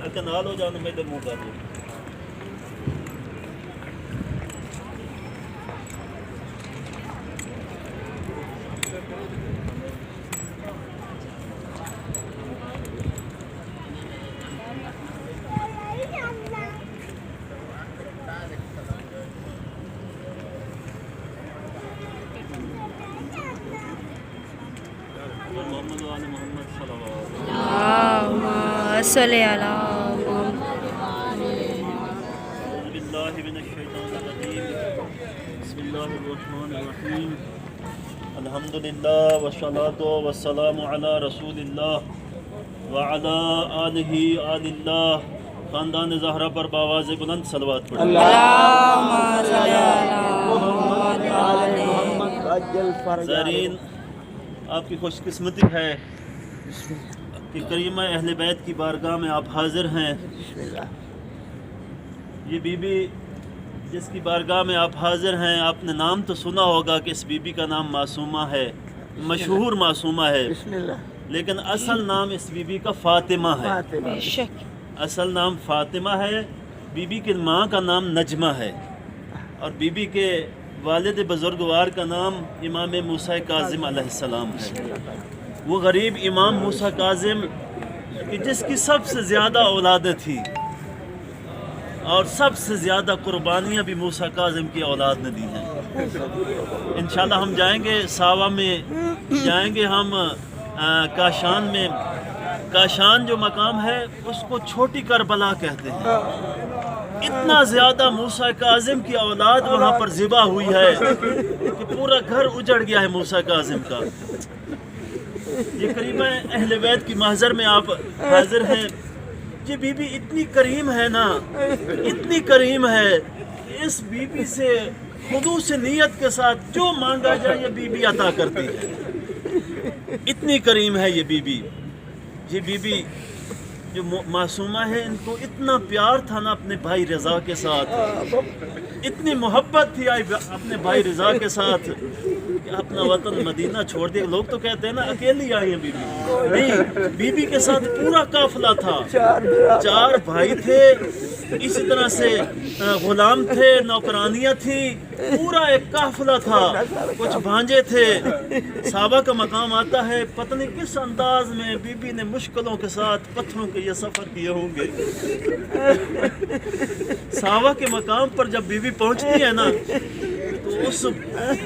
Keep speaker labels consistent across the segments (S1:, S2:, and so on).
S1: اچھا نال ہو جانا میں ادھر منہ کر دوں محمد و آل محمد صلوات
S2: اللہم صلی علی محمد.
S1: اعوذ باللہ من الشیطان الرجیم بسم اللہ الرحمن الرحیم الحمدللہ والصلاة والسلام علی رسول اللہ وعلی آلہ آل اللہ. خاندان زہرا پر بآواز بلند صلوات پڑھیں.
S2: اللہم صلی علی محمد.
S1: زائرین آپ کی خوش قسمتی ہے کہ کریمہ اہل بیت کی بارگاہ میں آپ حاضر ہیں. یہ بی بی جس کی بارگاہ میں آپ حاضر ہیں، آپ نے نام تو سنا ہوگا کہ اس بی بی کا نام معصومہ ہے، مشہور معصومہ ہے، لیکن اصل نام اس بی بی کا فاطمہ ہے.
S2: بے شک
S1: اصل نام فاطمہ ہے. بی بی کی ماں کا نام نجمہ ہے اور بی بی کے والد بزرگوار کا نام امام موسیٰ کاظم علیہ السلام ہے. وہ غریب امام موسیٰ کاظم کہ جس کی سب سے زیادہ اولادیں تھیں اور سب سے زیادہ قربانیاں بھی موسیٰ کاظم کی اولاد نے دی ہیں. انشاءاللہ ہم جائیں گے ساوا میں، جائیں گے ہم کاشان میں. کاشان جو مقام ہے اس کو چھوٹی کربلا کہتے ہیں. اتنا زیادہ موسیٰ کاظم کی اولاد وہاں پر ذبح ہوئی ہے کہ پورا گھر اجڑ گیا ہے موسیٰ کاظم کا. یہ کریمہ اہل بیت کی محضر میں آپ حاضر ہیں. یہ بی بی اتنی کریم ہے نا، اتنی کریم ہے کہ اس بی بی سے خلوص نیت کے ساتھ جو مانگا جائے یہ بی بی عطا کرتی ہے. اتنی کریم ہے یہ بی بی. یہ بی بی جو معصومہ ہے، ان کو اتنا پیار تھا نا اپنے بھائی رضا کے ساتھ، اتنی محبت تھی اپنے بھائی رضا کے ساتھ کہ اپنا وطن مدینہ چھوڑ دیا. لوگ تو کہتے ہیں نا اکیلی آئی ہیں بی بی، نہیں، بی بی کے ساتھ پورا قافلہ تھا. 4 بھائی تھے، اسی طرح سے غلام تھے، نوکرانیاں تھیں، پورا ایک قافلہ تھا. کچھ بھانجے تھے. صحابہ کا مقام آتا ہے، پتہ نہیں کس انداز میں بی بی نے مشکلوں کے ساتھ پتھروں کے یہ سفر کیے ہوں گے. صحابہ کے مقام پر جب بی بی پہنچتی ہے نا تو اس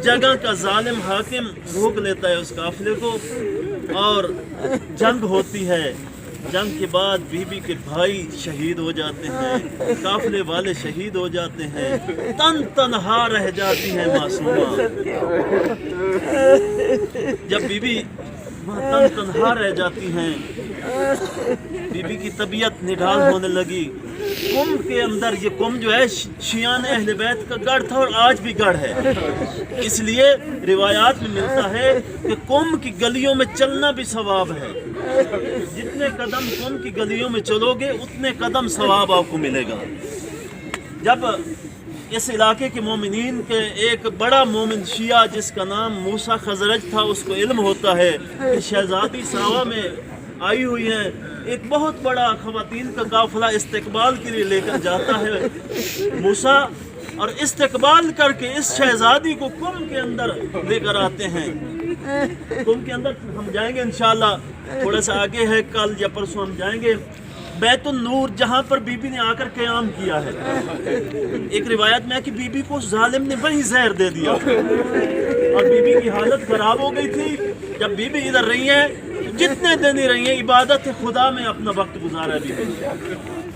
S1: جگہ کا ظالم حاکم روک لیتا ہے اس قافلے کو اور جنگ ہوتی ہے. جنگ کے بعد بی بی کے بھائی شہید ہو جاتے ہیں، قافلے والے شہید ہو جاتے ہیں، تن تنہا رہ جاتی ہیں معصومہ. جب بی بی تن تنہا رہ جاتی ہیں، بی بی کی طبیعت نڈھال ہونے لگی. قم کے اندر، یہ قم جو ہے شیعان اہل بیت کا گڑھ تھا اور آج بھی گڑھ ہے. اس لیے روایات میں ملتا ہے کہ قم کی گلیوں میں چلنا بھی ثواب ہے. جتنے قدم قم کی گلیوں میں چلو گے اتنے قدم ثواب آپ کو ملے گا. جب اس علاقے کے مومنین کے ایک بڑا مومن شیعہ جس کا نام موسیٰ خزرج تھا، اس کو علم ہوتا ہے کہ شہزادی ساوا میں آئی ہوئی ہیں، ایک بہت بڑا خواتین کا قافلہ استقبال کے لیے لے کر جاتا ہے موسیٰ، اور استقبال کر کے اس شہزادی کو قم کے اندر لے کر آتے ہیں. قم کے اندر ہم جائیں گے انشاءاللہ، تھوڑا سا آگے ہے، کل یا پرسوں ہم جائیں گے. بیت النور جہاں پر بی بی نے آ کر قیام کیا ہے، ایک روایت میں ہے کہ بی بی کو ظالم نے وہیں زہر دے دیا اور بی بی کی حالت خراب ہو گئی تھی. جب بی بی ادھر رہی ہیں، جتنے دن ہی رہی ہیں، عبادت خدا میں اپنا وقت گزارا ہے بی بی.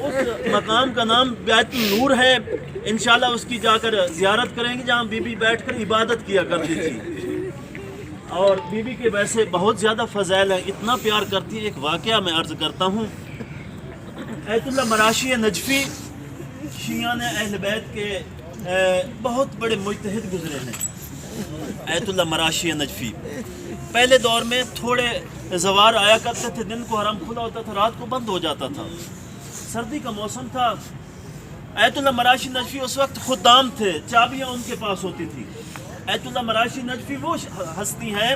S1: اس مقام کا نام بیت النور ہے. انشاءاللہ اس کی جا کر زیارت کریں گے جہاں بی بی بیٹھ کر عبادت کیا کرتی تھی. اور بی بی کے ویسے بہت زیادہ فضائل ہیں، اتنا پیار کرتی ہے. ایک واقعہ میں عرض کرتا ہوں. ایت اللہ مراشی نجفی شیعان اہل بیت کے بہت بڑے مجتہد گزرے ہیں. ایت اللہ مراشی نجفی پہلے دور میں تھوڑے زوار آیا کرتے تھے، دن کو حرم کھلا ہوتا تھا، رات کو بند ہو جاتا تھا. سردی کا موسم تھا. ایت اللہ مراشی نجفی اس وقت خدام تھے، چابیاں ان کے پاس ہوتی تھی. ایت اللہ مراشی نجفی وہ ہستی ہیں